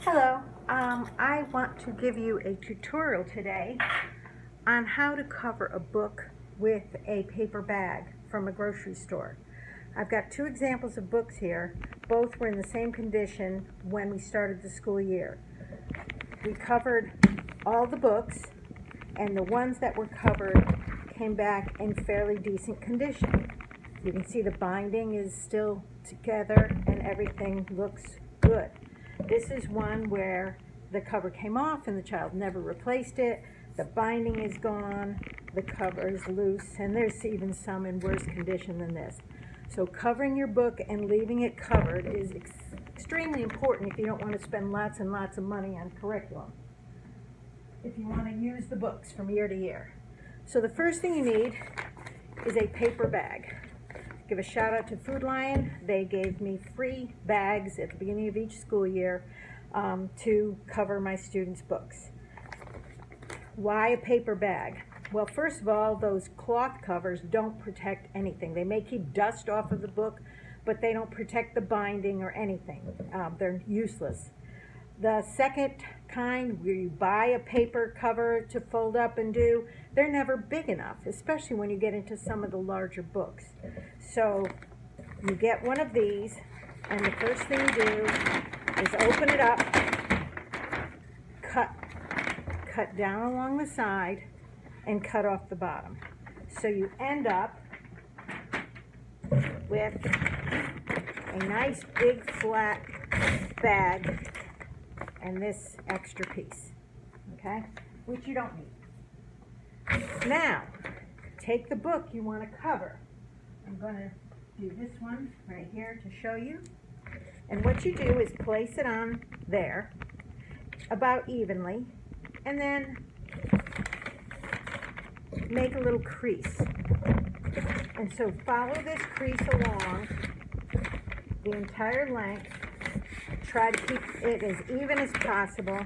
Hello, I want to give you a tutorial today on how to cover a book with a paper bag from a grocery store. I've got two examples of books here. Both were in the same condition when we started the school year. We covered all the books, and the ones that were covered came back in fairly decent condition. You can see the binding is still together and everything looks good. This is one where the cover came off and the child never replaced it. The binding is gone, the cover is loose, and there's even some in worse condition than this. So covering your book and leaving it covered is extremely important if you don't want to spend lots and lots of money on curriculum, if you want to use the books from year to year. So the first thing you need is a paper bag. Give a shout out to Food Lion. They gave me free bags at the beginning of each school year to cover my students' books. Why a paper bag? Well, first of all, those cloth covers don't protect anything. They may keep dust off of the book, but they don't protect the binding or anything. They're useless. The second kind, where you buy a paper cover to fold up and do, they're never big enough, especially when you get into some of the larger books. So you get one of these, and the first thing you do is open it up, cut down along the side, and cut off the bottom. So you end up with a nice big flat bag and this extra piece, okay, which you don't need. Now, take the book you want to cover. I'm going to do this one right here to show you. And what you do is place it on there about evenly, and then make a little crease. And so follow this crease along the entire length. Try to keep it as even as possible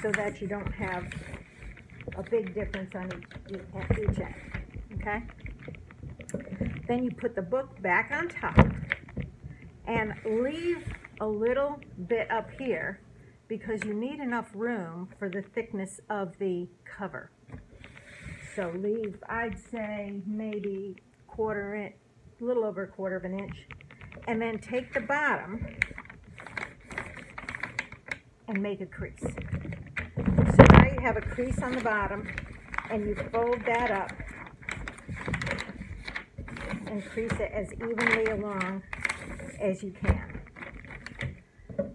so that you don't have a big difference on each end, okay? Then you put the book back on top and leave a little bit up here because you need enough room for the thickness of the cover. So leave, I'd say, maybe a little over a quarter of an inch. And then take the bottom and make a crease. So now you have a crease on the bottom, and you fold that up and crease it as evenly along as you can.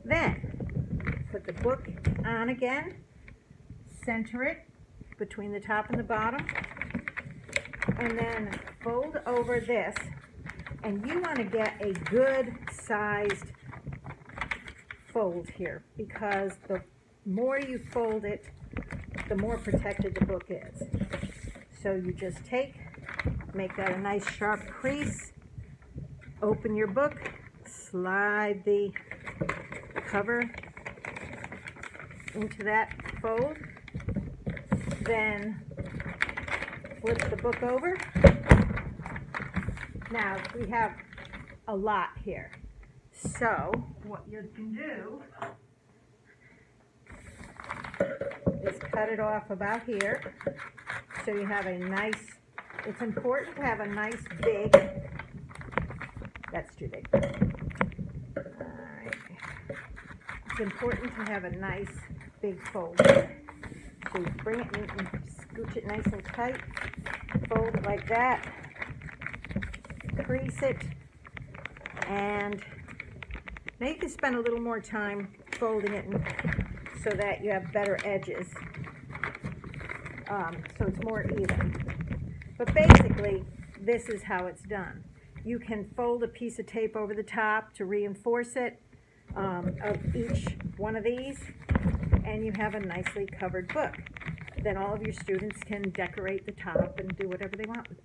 Then put the book on again, center it between the top and the bottom, and then fold over this. And you want to get a good sized fold here, because the more you fold it, the more protected the book is. So you just make that a nice sharp crease, open your book, slide the cover into that fold, then flip the book over. Now, we have a lot here, so what you can do is cut it off about here, so you have a nice, it's important to have a nice big, that's too big, alright, it's important to have a nice big fold here. So you bring it in and scooch it nice and tight, fold it like that, crease it, and now you can spend a little more time folding it so that you have better edges, so it's more even. But basically, this is how it's done. You can fold a piece of tape over the top to reinforce it of each one of these, and you have a nicely covered book. Then all of your students can decorate the top and do whatever they want with it.